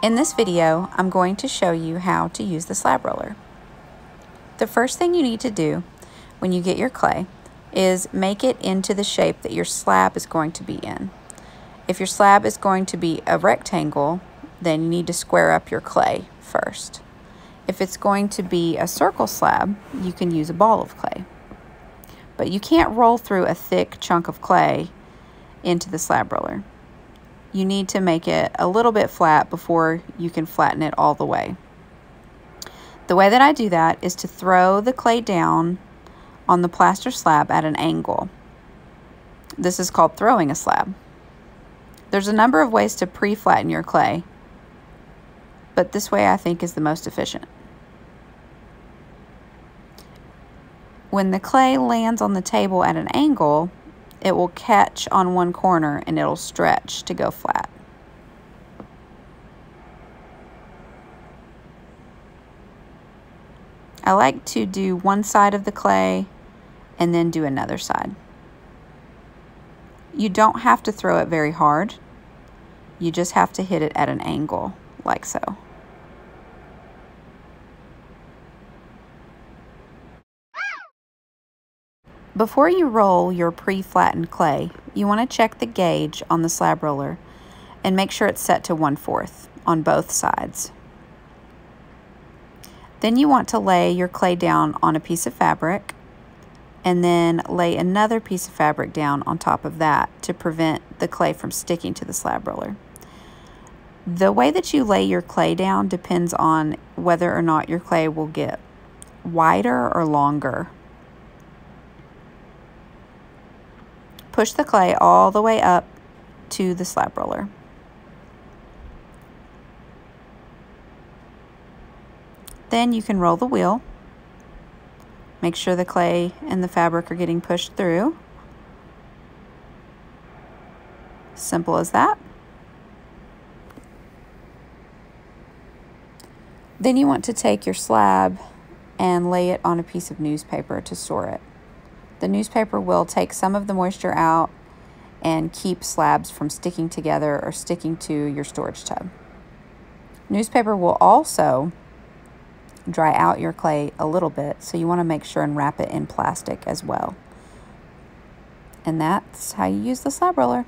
In this video, I'm going to show you how to use the slab roller. The first thing you need to do when you get your clay is make it into the shape that your slab is going to be in. If your slab is going to be a rectangle, then you need to square up your clay first. If it's going to be a circle slab, you can use a ball of clay. But you can't roll through a thick chunk of clay into the slab roller. You need to make it a little bit flat before you can flatten it all the way. The way that I do that is to throw the clay down on the plaster slab at an angle. This is called throwing a slab. There's a number of ways to pre-flatten your clay, but this way I think is the most efficient. When the clay lands on the table at an angle, it will catch on one corner and it'll stretch to go flat. I like to do one side of the clay and then do another side. You don't have to throw it very hard. You just have to hit it at an angle, like so. Before you roll your pre-flattened clay, you want to check the gauge on the slab roller and make sure it's set to 1/4 on both sides. Then you want to lay your clay down on a piece of fabric and then lay another piece of fabric down on top of that to prevent the clay from sticking to the slab roller. The way that you lay your clay down depends on whether or not your clay will get wider or longer. Push the clay all the way up to the slab roller. Then you can roll the wheel. Make sure the clay and the fabric are getting pushed through. Simple as that. Then you want to take your slab and lay it on a piece of newspaper to store it. The newspaper will take some of the moisture out and keep slabs from sticking together or sticking to your storage tub. Newspaper will also dry out your clay a little bit, so you want to make sure and wrap it in plastic as well. And that's how you use the slab roller.